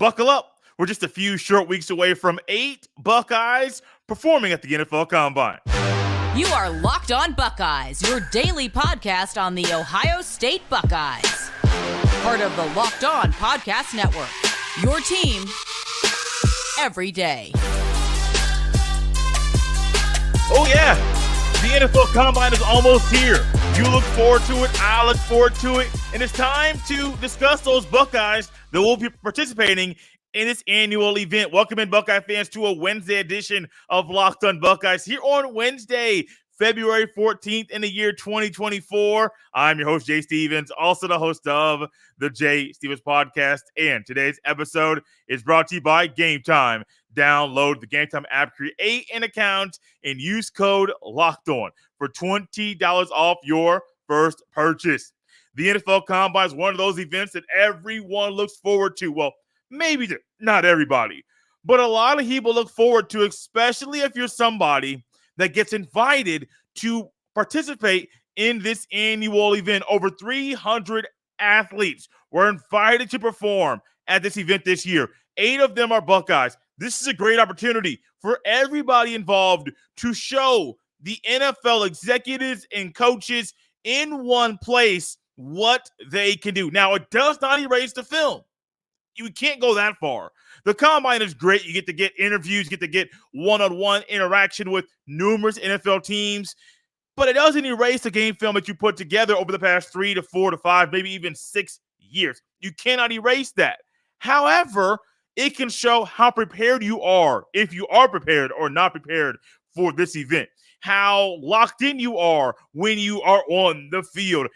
buckle up. We're just a few short weeks away from 8 Buckeyes performing at the NFL Combine. You are Locked On Buckeyes, your daily podcast on the Ohio State Buckeyes. Part of the Locked On Podcast Network, your team every day. Oh yeah, the NFL Combine is almost here. You look forward to it, I look forward to it, and it's time to discuss those Buckeyes that will be participating in this annual event. Welcome in, Buckeye fans, to a Wednesday edition of Locked On Buckeyes here on Wednesday, February 14th in the year 2024. I'm your host, Jay Stevens, also the host of the Jay Stevens Podcast, and today's episode is brought to you by Gametime. Download the Gametime app, create an account, and use code LOCKEDON for $20 off your first purchase. The NFL Combine is one of those events that everyone looks forward to. Well, maybe not everybody, but a lot of people look forward to, especially if you're somebody that gets invited to participate in this annual event. Over 300 athletes were invited to perform at this event this year. 8 of them are Buckeyes. This is a great opportunity for everybody involved to show the NFL executives and coaches in one place what they can do. Now, it does not erase the film. You can't go that far. The Combine is great. You get to get interviews, get to get one-on-one interaction with numerous NFL teams, but it doesn't erase the game film that you put together over the past 3 to 4 to 5, maybe even 6 years. You cannot erase that. However, it can show how prepared you are, if you are prepared or not prepared for this event, how locked in you are when you are on the field.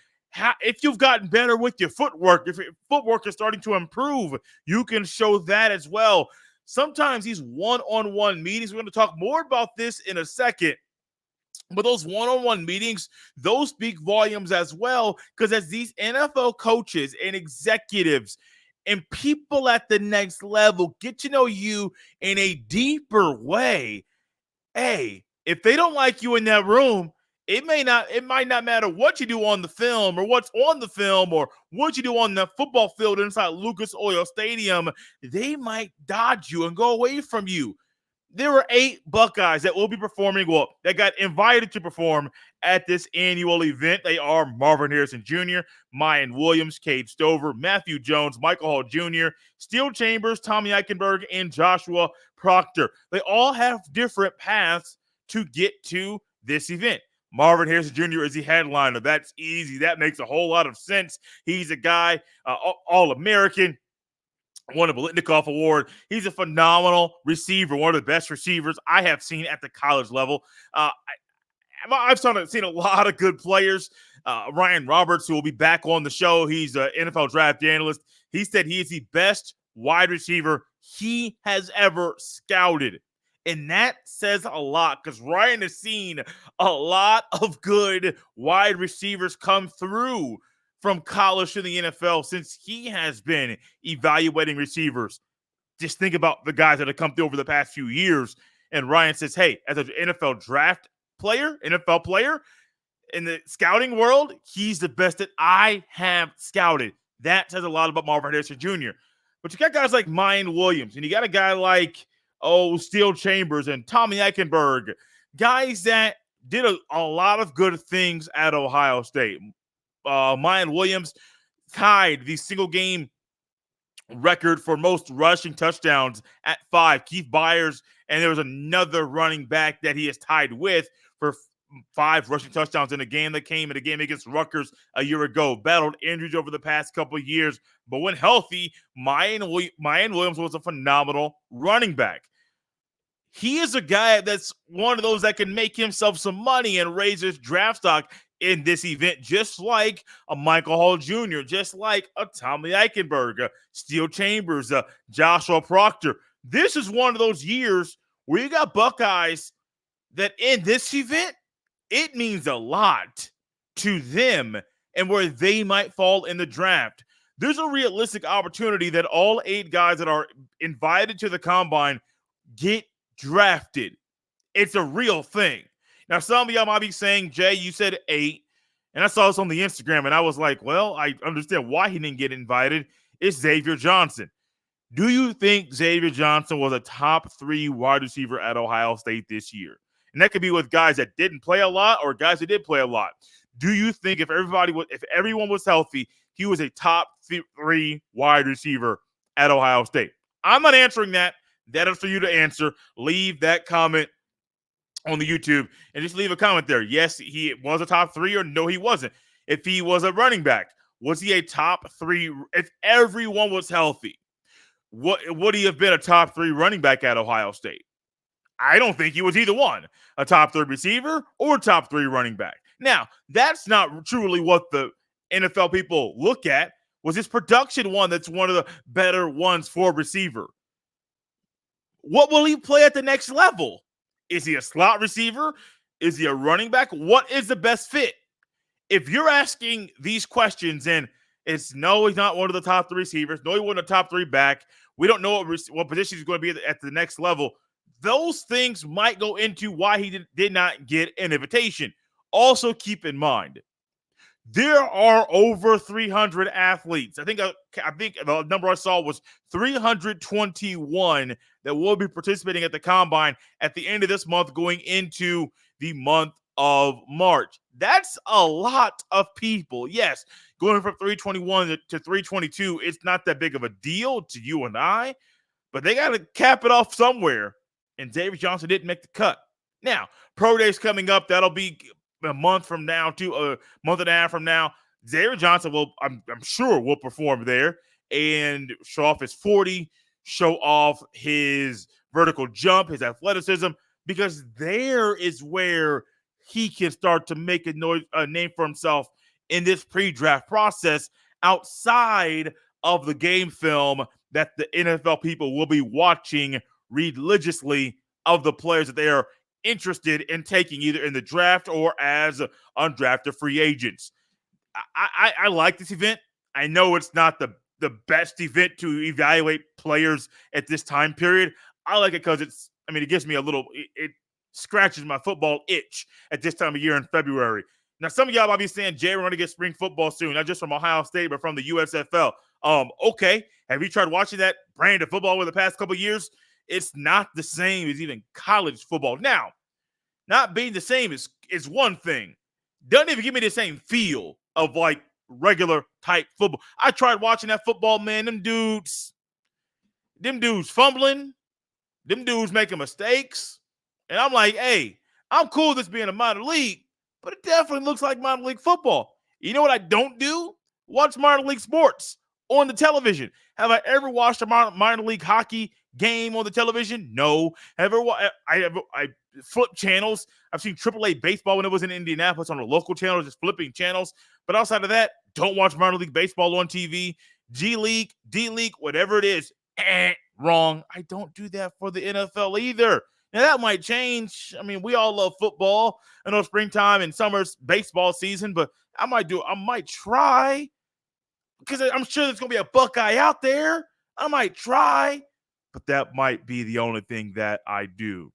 If you've gotten better with your footwork, if your footwork is starting to improve, you can show that as well. Sometimes these one-on-one meetings, we're going to talk more about this in a second, but those one-on-one meetings, those speak volumes as well, because as these NFL coaches and executives and people at the next level get to know you in a deeper way, hey, if they don't like you in that room, it might not matter what you do on the film or what's on the film or what you do on the football field inside Lucas Oil Stadium. They might dodge you and go away from you. There were 8 Buckeyes that will be performing, that got invited to perform at this annual event. They are Marvin Harrison Jr., Mayan Williams, Cade Stover, Matthew Jones, Michael Hall Jr., Steele Chambers, Tommy Eichenberg, and Joshua Proctor. They all have different paths to get to this event. Marvin Harrison Jr. is the headliner. That's easy. That makes a whole lot of sense. He's a guy, All-American, won a Biletnikoff Award. He's a phenomenal receiver, one of the best receivers I have seen at the college level. I've seen a lot of good players. Ryan Roberts, who will be back on the show, he's an NFL draft analyst. He said he is the best wide receiver he has ever scouted. And that says a lot, because Ryan has seen a lot of good wide receivers come through from college to the NFL since he has been evaluating receivers. Just think about the guys that have come through over the past few years. And Ryan says, hey, as an NFL player in the scouting world, he's the best that I have scouted. That says a lot about Marvin Harrison Jr. But you got guys like Mayan Williams, and you got a guy like Steele Chambers and Tommy Eichenberg, guys that did a lot of good things at Ohio State. Mayan Williams tied the single game record for most rushing touchdowns at 5. Keith Byers, and there was another running back that he is tied with for 5 rushing touchdowns in a game against Rutgers a year ago. Battled injuries over the past couple of years, but when healthy, Mayan Williams was a phenomenal running back. He is a guy that's one of those that can make himself some money and raise his draft stock in this event, just like a Michael Hall Jr., just like a Tommy Eichenberg, Steele Chambers, Joshua Proctor. This is one of those years where you got Buckeyes that in this event, it means a lot to them and where they might fall in the draft. There's a realistic opportunity that all 8 guys that are invited to the Combine get drafted. It's a real thing. Now, some of y'all might be saying, Jay, you said 8, and I saw this on the Instagram, and I was like, well, I understand why he didn't get invited. It's Xavier Johnson. Do you think Xavier Johnson was a top 3 wide receiver at Ohio State this year? And that could be with guys that didn't play a lot or guys that did play a lot. Do you think if everyone was healthy, he was a top 3 wide receiver at Ohio State? I'm not answering that. That is for you to answer. Leave that comment on the YouTube and just leave a comment there. Yes, he was a top 3, or no, he wasn't. If he was a running back, was he a top 3? If everyone was healthy, would he have been a top 3 running back at Ohio State? I don't think he was either one, a top 3 receiver or top 3 running back. Now, that's not truly what the NFL people look at. Was his production one that's one of the better ones for receiver? What will he play at the next level? Is he a slot receiver? Is he a running back? What is the best fit? If you're asking these questions and it's no, he's not one of the top 3 receivers. No, he wasn't a top 3 back. We don't know what position he's going to be at the next level. Those things might go into why he did not get an invitation. Also, keep in mind, there are over 300 athletes. I think the number I saw was 321 that will be participating at the Combine at the end of this month going into the month of March. That's a lot of people. Yes, going from 321 to 322, it's not that big of a deal to you and I, but they got to cap it off somewhere, and Xavier Johnson didn't make the cut. Now, Pro Day's coming up. That'll be a month from now to a month and a half from now. Xavier Johnson I'm sure will perform there and show off his 40, show off his vertical jump, his athleticism, because there is where he can start to make a name for himself in this pre-draft process outside of the game film that the NFL people will be watching religiously of the players that they are interested in taking either in the draft or as undrafted free agents. I like this event. I know it's not the best event to evaluate players at this time period. I like it because it gives me it scratches my football itch at this time of year in February. Now, some of y'all might be saying, Jay, we're going to get spring football soon, not just from Ohio State, but from the USFL. Okay. Have you tried watching that brand of football over the past couple of years? It's not the same as even college football. Now, not being the same is one thing. Doesn't even give me the same feel of like regular type football. I tried watching that football, man. Them dudes fumbling. Them dudes making mistakes. And I'm like, hey, I'm cool with this being a minor league, but it definitely looks like minor league football. You know what I don't do? Watch minor league sports on the television. Have I ever watched a minor league hockey game on the television? No. I flip channels. I've seen AAA baseball when it was in Indianapolis on the local channel, just flipping channels. But outside of that, don't watch minor league baseball on TV. G League, D League, whatever it is, wrong. I don't do that for the NFL either. Now, that might change. I mean, we all love football. I know springtime and summer's baseball season, but I might try because I'm sure there's going to be a Buckeye out there. I might try, but that might be the only thing that I do.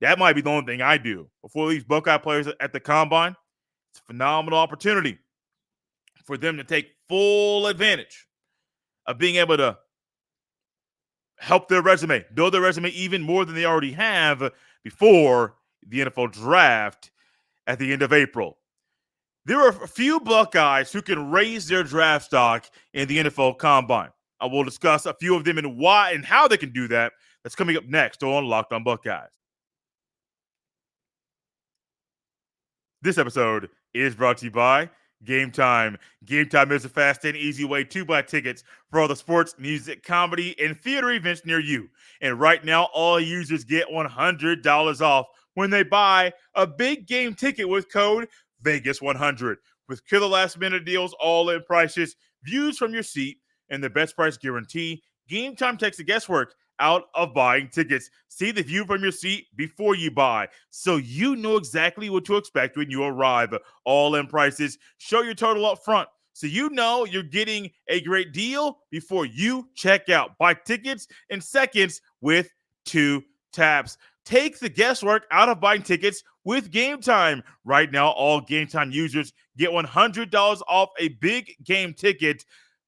That might be the only thing I do. Before these Buckeye players at the Combine, it's a phenomenal opportunity for them to take full advantage of being able to help their resume, build their resume even more than they already have before the NFL draft at the end of April. There are a few Buckeyes who can raise their draft stock in the NFL Combine. I will discuss a few of them and why and how they can do that. That's coming up next on Locked On Buckeyes. This episode is brought to you by Gametime. Gametime is a fast and easy way to buy tickets for all the sports, music, comedy, and theater events near you. And right now, all users get $100 off when they buy a big game ticket with code Vegas100. With killer last-minute deals, all-in prices, views from your seat, and the best price guarantee, Gametime takes the guesswork out of buying tickets. See the view from your seat before you buy, so you know exactly what to expect when you arrive. All-in prices, show your total up front, so you know you're getting a great deal before you check out. Buy tickets in seconds with 2 taps. Take the guesswork out of buying tickets with Gametime. Right now, all Gametime users get $100 off a big game ticket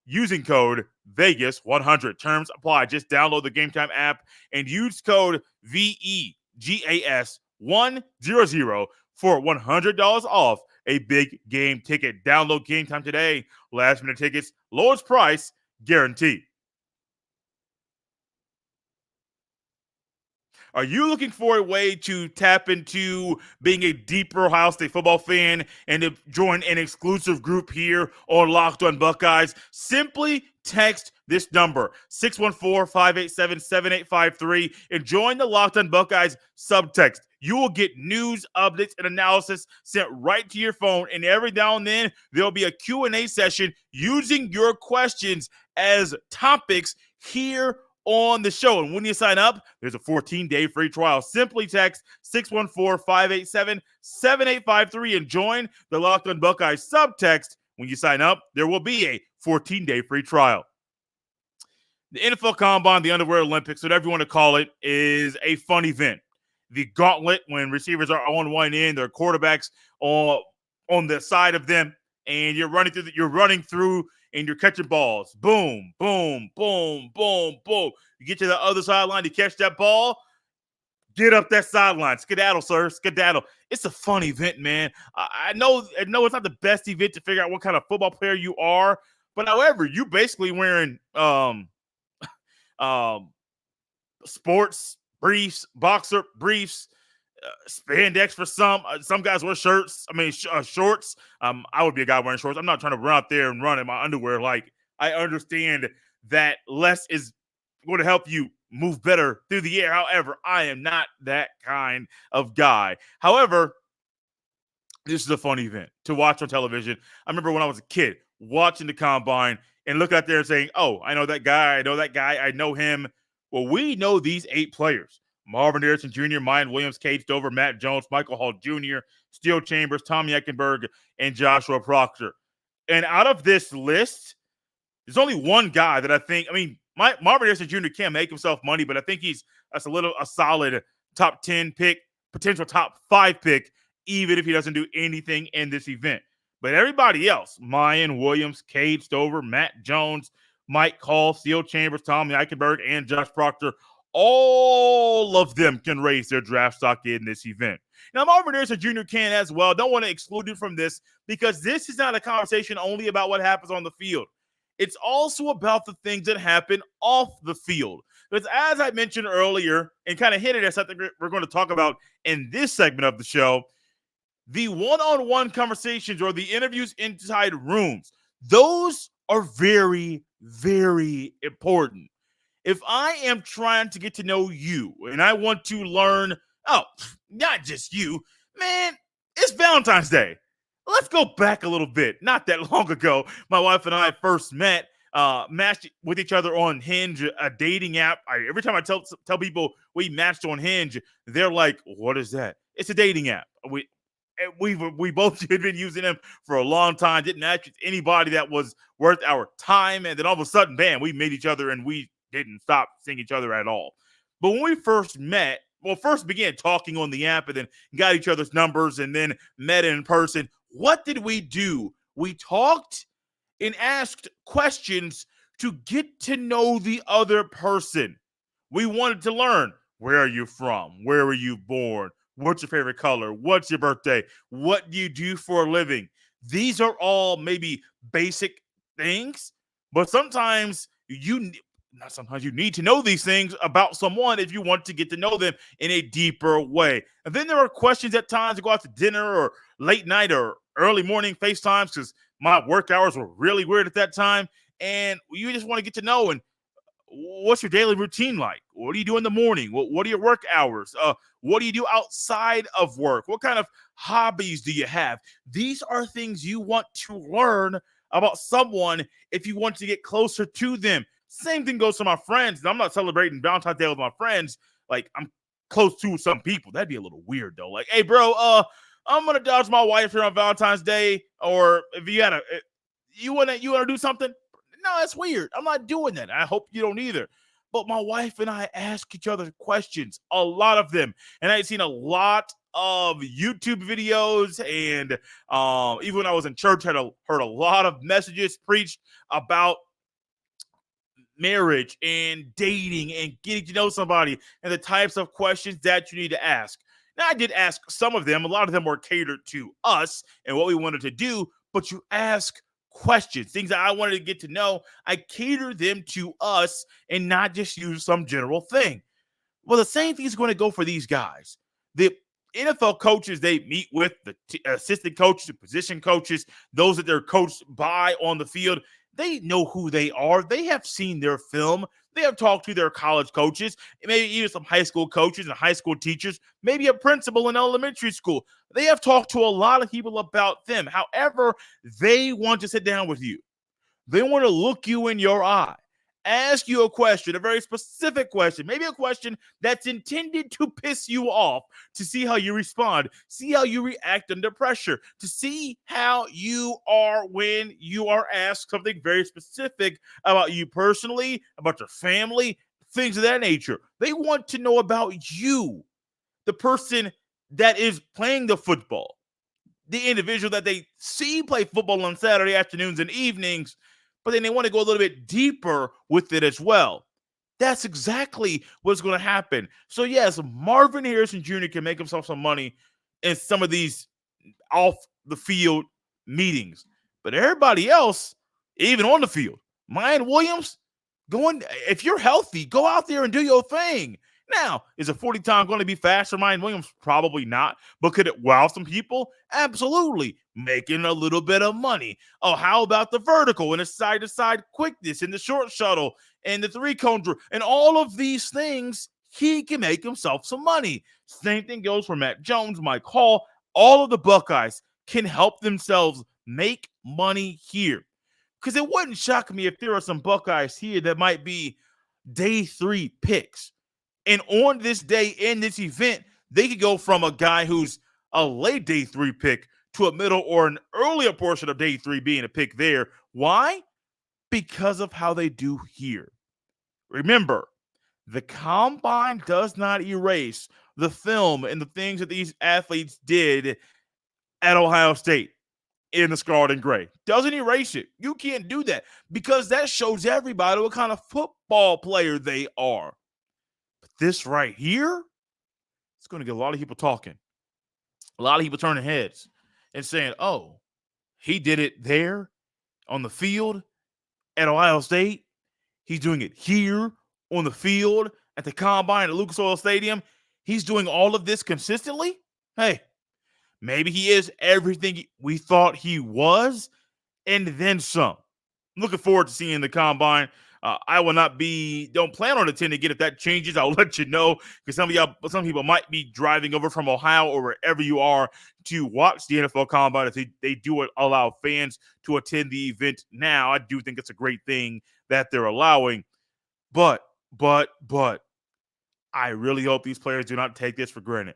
using code Vegas100. Terms apply. Just download the Gametime app and use code VEGAS100 for $100 off a big game ticket. Download Gametime today. Last minute tickets, lowest price guaranteed. Are you looking for a way to tap into being a deeper Ohio State football fan and to join an exclusive group here on Locked On Buckeyes? Simply text this number, 614-587-7853, and join the Locked On Buckeyes subtext. You will get news, updates, and analysis sent right to your phone, and every now and then there'll be a Q&A session using your questions as topics here on the show. And when you sign up, there's a 14-day free trial. Simply text 614-587-7853 and join the Locked On Buckeyes subtext. When you sign up, there will be a 14-day free trial. The NFL Combine, the Underwear Olympics, whatever you want to call it, is a fun event. The gauntlet, when receivers are on one end, their quarterbacks on the side of them, and you're running through and you're catching balls. Boom, boom, boom, boom, boom. You get to the other sideline, you catch that ball, get up that sideline. Skedaddle, sir, skedaddle. It's a fun event, man. I know it's not the best event to figure out what kind of football player you are, but however, you basically wearing sports briefs, boxer briefs, spandex for some. Some guys wear shorts. I would be a guy wearing shorts. I'm not trying to run out there and run in my underwear. Like, I understand that less is going to help you move better through the air. However, I am not that kind of guy. However, this is a fun event to watch on television. I remember when I was a kid watching the Combine and looking out there and saying, oh, I know that guy. I know him. Well, we know these 8 players. Marvin Harrison Jr., Mayan Williams, Cade Stover, Matt Jones, Michael Hall Jr., Steele Chambers, Tommy Eichenberg, and Joshua Proctor. And out of this list, there's only one guy that I think, Marvin Harrison Jr. can't make himself money, but I think that's a solid top 10 pick, potential top 5 pick, even if he doesn't do anything in this event. But everybody else, Mayan Williams, Cade Stover, Matt Jones, Mike Hall, Steele Chambers, Tommy Eichenberg, and Josh Proctor, all of them can raise their draft stock in this event. Now, Marvin Harrison Jr. can as well. Don't want to exclude him from this because this is not a conversation only about what happens on the field. It's also about the things that happen off the field. Because as I mentioned earlier and kind of hinted at something we're going to talk about in this segment of the show, the one-on-one conversations or the interviews inside rooms, those are very, very important. If I am trying to get to know you and I want to learn, not just you, man, it's Valentine's Day. Let's go back a little bit. Not that long ago, my wife and I first met, matched with each other on Hinge, a dating app. Every time I tell people we matched on Hinge, they're like, what is that? It's a dating app. We both had been using them for a long time, didn't match with anybody that was worth our time. And then all of a sudden, bam, we met each other and we didn't stop seeing each other at all. But when we first met, first began talking on the app and then got each other's numbers and then met in person, what did we do? We talked and asked questions to get to know the other person. We wanted to learn, where are you from? Where were you born? What's your favorite color? What's your birthday? What do you do for a living? These are all maybe basic things, but sometimes you need to know these things about someone if you want to get to know them in a deeper way. And then there are questions at times to go out to dinner or late night or early morning FaceTimes because my work hours were really weird at that time. And you just want to get to know, and what's your daily routine like? What do you do in the morning? What are your work hours? What do you do outside of work? What kind of hobbies do you have? These are things you want to learn about someone if you want to get closer to them. Same thing goes to my friends. I'm not celebrating Valentine's Day with my friends. Like, I'm close to some people. That'd be a little weird, though. Like, hey, bro, I'm going to dodge my wife here on Valentine's Day. Or if you want to do something? No, that's weird. I'm not doing that. I hope you don't either. But my wife and I ask each other questions, a lot of them. And I've seen a lot of YouTube videos, and even when I was in church, heard a lot of messages preached about marriage and dating and getting to know somebody and the types of questions that you need to ask. Now, I did ask some of them. A lot of them were catered to us and what we wanted to do, but you ask questions, things that I wanted to get to know. I cater them to us and not just use some general thing. Well, the same thing is going to go for these guys. The NFL coaches, they meet with the assistant coaches, the position coaches, those that they're coached by on the field. They know who they are. They have seen their film. They have talked to their college coaches, maybe even some high school coaches and high school teachers, maybe a principal in elementary school. They have talked to a lot of people about them. However, they want to sit down with you. They want to look you in your eye, ask you a question, a very specific question, maybe a question that's intended to piss you off, to see how you respond, see how you react under pressure, to see how you are when you are asked something very specific about you personally, about your family, things of that nature. They want to know about you, the person that is playing the football, the individual that they see play football on Saturday afternoons and evenings, but then they want to go a little bit deeper with it as well. That's exactly what's going to happen. So yes, Marvin Harrison Jr. can make himself some money in some of these off the field meetings, but everybody else, even on the field, Mayan Williams, if you're healthy, go out there and do your thing. Now, is a 40 time going to be fast for Mayan Williams? Probably not. But could it wow some people? Absolutely. Making a little bit of money. Oh, how about the vertical and the side-to-side quickness and the short shuttle and the three-cone drill and all of these things? He can make himself some money. Same thing goes for Matt Jones, Mike Hall. All of the Buckeyes can help themselves make money here. Because it wouldn't shock me if there are some Buckeyes here that might be day 3 picks. And on this day in this event, they could go from a guy who's a late day 3 pick to a middle or an earlier portion of day 3 being a pick there. Why? Because of how they do here. Remember, the combine does not erase the film and the things that these athletes did at Ohio State in the scarlet and gray. Doesn't erase it. You can't do that because that shows everybody what kind of football player they are. This right here, it's going to get a lot of people talking. A lot of people turning heads and saying, oh, he did it there on the field at Ohio State. He's doing it here on the field at the combine at Lucas Oil Stadium. He's doing all of this consistently. Hey, maybe he is everything we thought he was and then some. I'm looking forward to seeing the combine. I will don't plan on attending it. If that changes, I'll let you know, because some people might be driving over from Ohio or wherever you are to watch the NFL Combine. If they do allow fans to attend the event now, I do think it's a great thing that they're allowing. But I really hope these players do not take this for granted.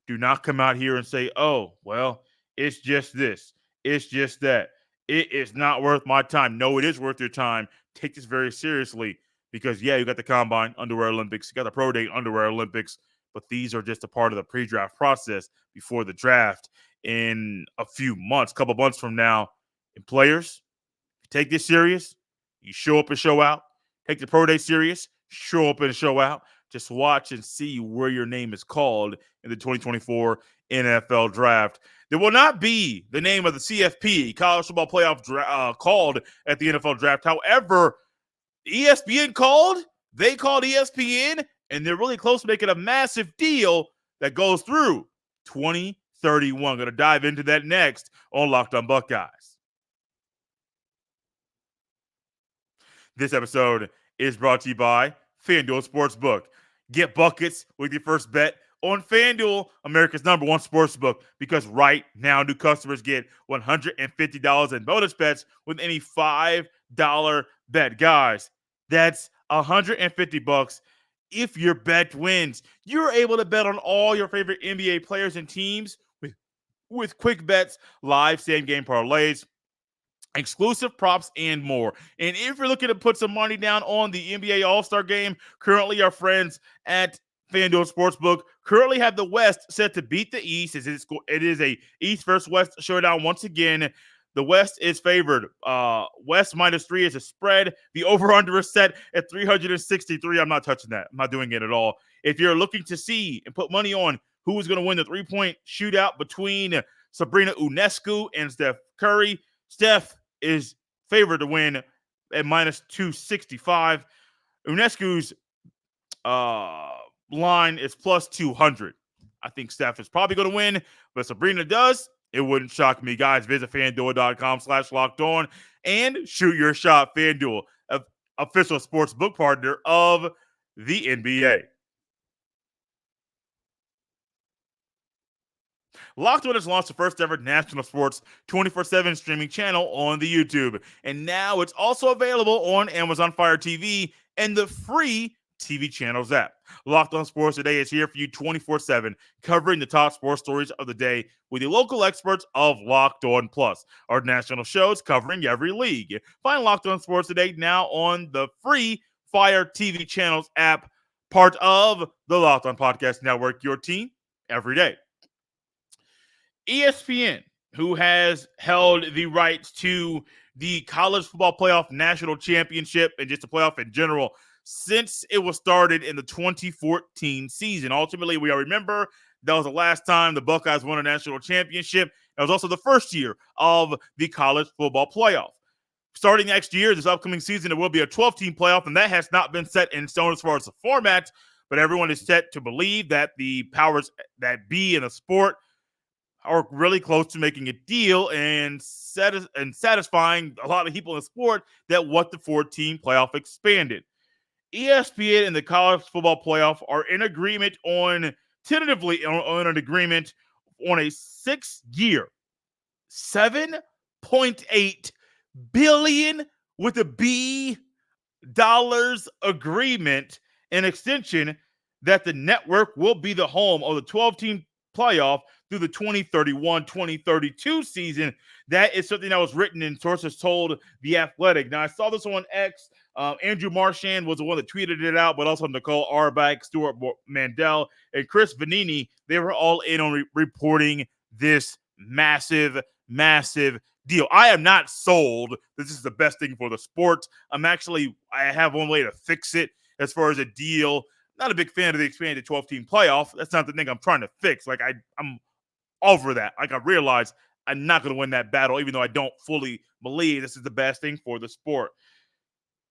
Do not come out here and say, oh, well, it's just this. It's just that. It is not worth my time. No, it is worth your time. Take this very seriously because, yeah, you got the Combine Underwear Olympics. You got the Pro Day Underwear Olympics. But these are just a part of the pre-draft process before the draft in a few months, couple months from now. And players, take this serious. You show up and show out. Take the Pro Day serious. Show up and show out. Just watch and see where your name is called in the 2024 NFL Draft. There will not be the name of the CFP, College Football Playoff, called at the NFL Draft. However, ESPN called. They called ESPN, and they're really close to making a massive deal that goes through 2031. Going to dive into that next on Locked On Buckeyes. This episode is brought to you by FanDuel Sportsbook. Get buckets with your first bet on FanDuel, America's #1 sportsbook, because right now new customers get $150 in bonus bets with any $5 bet. Guys, that's $150 if your bet wins. You're able to bet on all your favorite NBA players and teams with quick bets, live same-game parlays, exclusive props, and more. And if you're looking to put some money down on the NBA All-Star Game, currently our friends at FanDuel Sportsbook currently have the West set to beat the East. It is a East versus West showdown once again. The West is favored. West -3 is a spread. The over-under is set at 363. I'm not touching that. I'm not doing it at all. If you're looking to see and put money on who is going to win the three-point shootout between Sabrina Ionescu and Steph Curry, Steph is favored to win at -265. Ionescu's line is +200. I think Steph is probably going to win, but Sabrina does. It wouldn't shock me, guys. Visit FanDuel.com/lockedon and shoot your shot. FanDuel, official sports book partner of the NBA. Locked On has launched the first ever national sports 24/7 streaming channel on the YouTube. And now it's also available on Amazon Fire TV and the free TV channels app. Locked On Sports Today is here for you 24/7, covering the top sports stories of the day with the local experts of Locked On Plus, our national shows covering every league. Find Locked On Sports Today now on the free Fire TV channels app, part of the Locked On Podcast Network, your team every day. ESPN, who has held the rights to the College Football Playoff National Championship and just the playoff in general since it was started in the 2014 season. Ultimately, we all remember that was the last time the Buckeyes won a national championship. It was also the first year of the College Football Playoff. Starting next year, this upcoming season, there will be a 12-team playoff, and that has not been set in stone as far as the format, but everyone is set to believe that the powers that be in the sport are really close to making a deal and satisfying a lot of people in the sport that want the 14 playoff expanded. ESPN and the College Football Playoff are in agreement tentatively on an agreement on a 6-year, $7.8 billion with a B dollars agreement, an extension that the network will be the home of the 12-team playoff through the 2031-2032 season. That is something that was written and sources told The Athletic. Now, I saw this on X. Andrew Marchand was the one that tweeted it out, but also Nicole Auerbach, Stuart Mandel, and Chris Vanini. They were all in on reporting this massive, massive deal. I am not sold that this is the best thing for the sport. I have one way to fix it as far as a deal. Not a big fan of the expanded 12-team playoff. That's not the thing I'm trying to fix. I'm over that. I realize I'm not going to win that battle, even though I don't fully believe this is the best thing for the sport.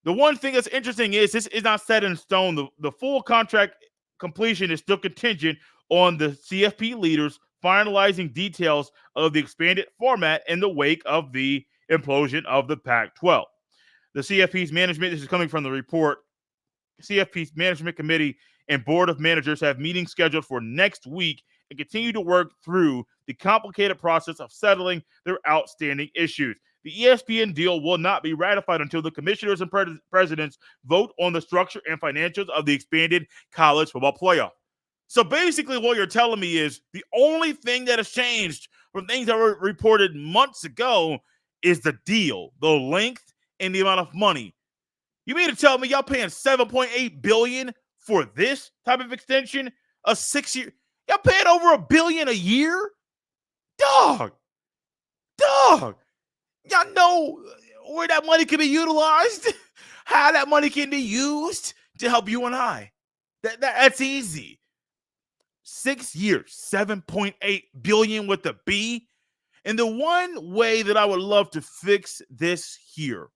The one thing that's interesting is this is not set in stone. The full contract completion is still contingent on the CFP leaders finalizing details of the expanded format in the wake of the implosion of the Pac-12. The CFP's management, this is coming from the report, CFP's management committee and board of managers have meetings scheduled for next week and continue to work through the complicated process of settling their outstanding issues. The ESPN deal will not be ratified until the commissioners and presidents vote on the structure and financials of the expanded college football playoff. So basically what you're telling me is the only thing that has changed from things that were reported months ago is the deal, the length, and the amount of money. You mean to tell me y'all paying $7.8 billion for this type of extension? A 6-year? Y'all paying over $1 billion a year? Dog. Y'all know where that money can be utilized? How that money can be used to help you and I. That's easy. 6 years, $7.8 billion with a B. And the one way that I would love to fix this here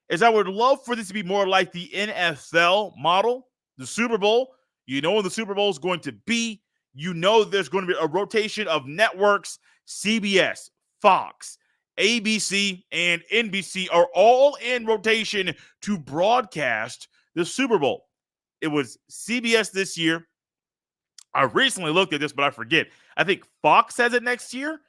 is I would love for this to be more like the NFL model, the Super Bowl. You know when the Super Bowl is going to be. You know there's going to be a rotation of networks. CBS, Fox, ABC, and NBC are all in rotation to broadcast the Super Bowl. It was CBS this year. I recently looked at this, but I forget. I think Fox has it next year.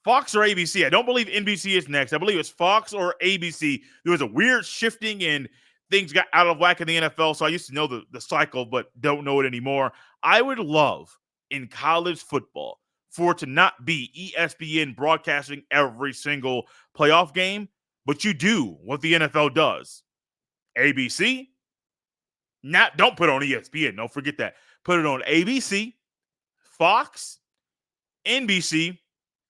Fox or ABC. I don't believe NBC is next. I believe it's Fox or ABC. There was a weird shifting and things got out of whack in the NFL, so I used to know the cycle, but don't know it anymore. I would love in college football for it to not be ESPN broadcasting every single playoff game, but you do what the NFL does. ABC, don't put it on ESPN. Don't forget that. Put it on ABC, Fox, NBC,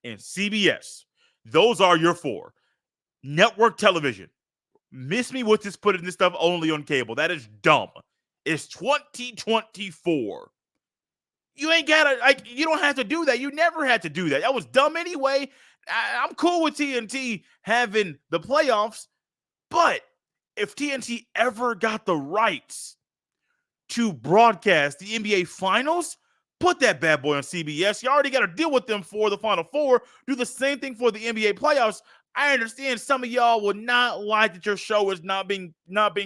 and CBS. Those are your four. Network television. Miss me with this putting this stuff only on cable. That is dumb. It's 2024. You ain't gotta, like, you don't have to do that. You never had to do that. That was dumb anyway. I'm cool with TNT having the playoffs, but if TNT ever got the rights to broadcast the NBA Finals, put that bad boy on CBS. You already got to deal with them for the Final Four. Do the same thing for the NBA playoffs. I understand some of y'all would not like that your show is not being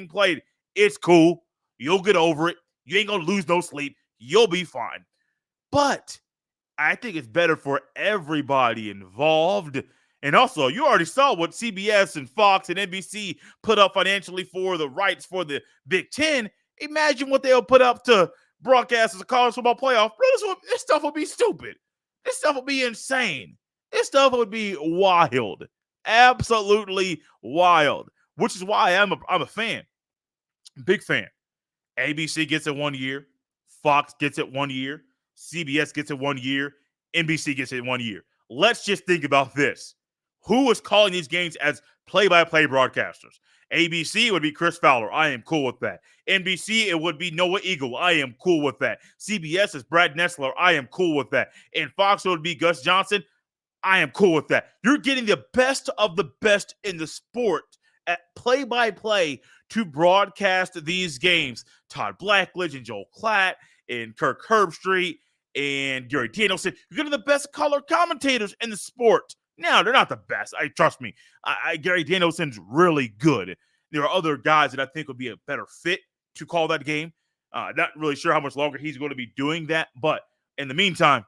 played. It's cool. You'll get over it. You ain't gonna lose no sleep. You'll be fine. But I think it's better for everybody involved. And also, you already saw what CBS and Fox and NBC put up financially for the rights for the Big Ten. Imagine what they'll put up to broadcast as a college football playoff. Bro, this stuff would be stupid. This stuff would be insane. This stuff would be wild. Absolutely wild. Which is why I'm a fan. Big fan. ABC gets it 1 year. Fox gets it 1 year. CBS gets it 1 year. NBC gets it 1 year. Let's just think about this. Who is calling these games as play-by-play broadcasters? ABC would be Chris Fowler. I am cool with that. NBC, it would be Noah Eagle. I am cool with that. CBS is Brad Nessler. I am cool with that. And Fox would be Gus Johnson. I am cool with that. You're getting the best of the best in the sport at play-by-play to broadcast these games. Todd Blackledge and Joel Klatt and Kirk Herbstreit and Gary Danielson. You're getting the best color commentators in the sport. Now, they're not the best. Trust me. Gary Danielson's really good. There are other guys that I think would be a better fit to call that game. Not really sure how much longer he's going to be doing that. But in the meantime,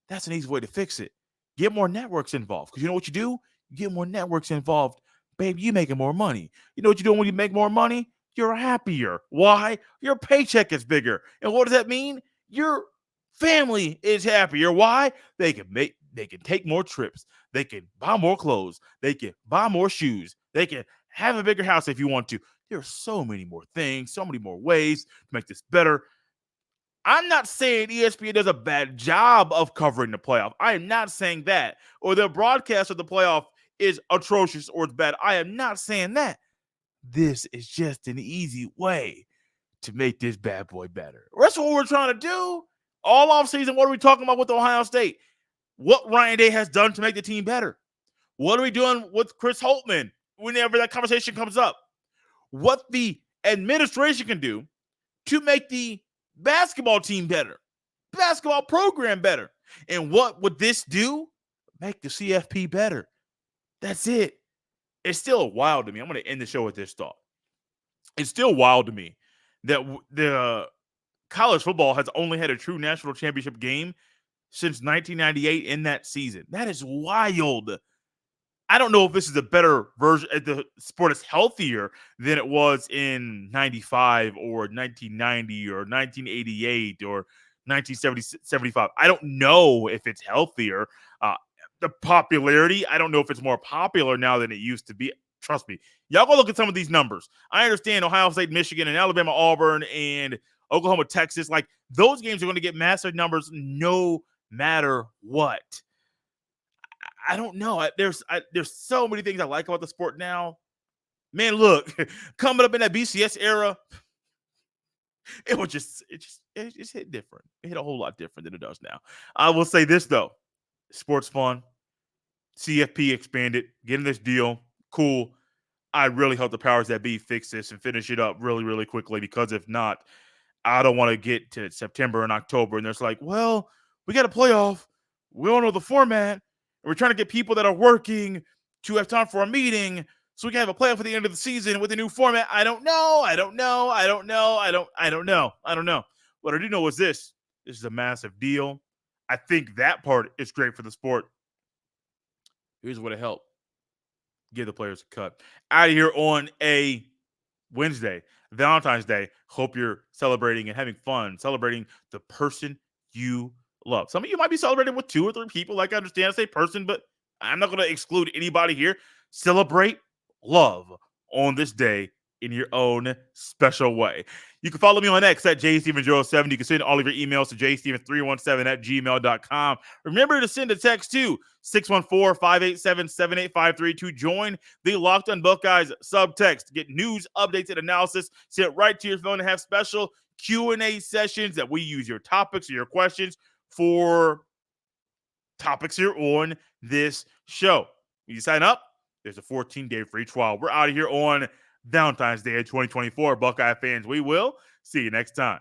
that's an easy way to fix it. Get more networks involved. Because you know what you do? You get more networks involved. Baby, you're making more money. You know what you're doing when you make more money? You're happier. Why? Your paycheck is bigger. And what does that mean? Your family is happier. Why? They can take more trips. They can buy more clothes. They can buy more shoes. They can have a bigger house if you want to. There are so many more things, so many more ways to make this better. I'm not saying ESPN does a bad job of covering the playoff. I am not saying that. Or their broadcast of the playoff is atrocious or it's bad. I am not saying that. This is just an easy way to make this bad boy better. That's what we're trying to do. All offseason, what are we talking about with Ohio State? What Ryan Day has done to make the team better? What are we doing with Chris Holtmann whenever that conversation comes up? What the administration can do to make the basketball team better, basketball program better. And what would this do? Make the CFP better. That's it. It's still wild to me. I'm going to end the show with this thought. It's still wild to me that the college football has only had a true national championship game since 1998 in that season. That is wild. I don't know if this is a better version. The sport is healthier than it was in 95 or 1990 or 1988 or 1975. I don't know if it's healthier. The popularity, I don't know if it's more popular now than it used to be. Trust me. Y'all go look at some of these numbers. I understand Ohio State, Michigan, and Alabama, Auburn, and Oklahoma, Texas. Like, those games are going to get massive numbers no matter what. I don't know. There's so many things I like about the sport now. Man, look, coming up in that BCS era, it just hit different. It hit a whole lot different than it does now. I will say this, though. Sports fun. CFP expanded. Getting this deal. Cool. I really hope the powers that be fix this and finish it up really, really quickly, because if not, I don't want to get to September and October and there's like, well, we got a playoff. We don't know the format. And we're trying to get people that are working to have time for a meeting so we can have a playoff at the end of the season with a new format. I don't know. What I do know is this. This is a massive deal. I think that part is great for the sport. Here's what it helped. Give the players a cut. Out of here on a Wednesday, Valentine's Day. Hope you're celebrating and having fun, celebrating the person you love. Some of you might be celebrating with 2 or 3 people. Like, I understand I say person, but I'm not going to exclude anybody here. Celebrate love on this day in your own special way. You can follow me on X at jsteven070. You can send all of your emails to jsteven317@gmail.com. Remember to send a text to 614-587-7853 to join the Locked on Buckeyes subtext. Get news, updates, and analysis sent right to your phone and have special Q&A sessions that we use your topics or your questions for topics here on this show. When you sign up, there's a 14-day free trial. We're out of here on Valentine's Day of 2024. Buckeye fans, we will see you next time.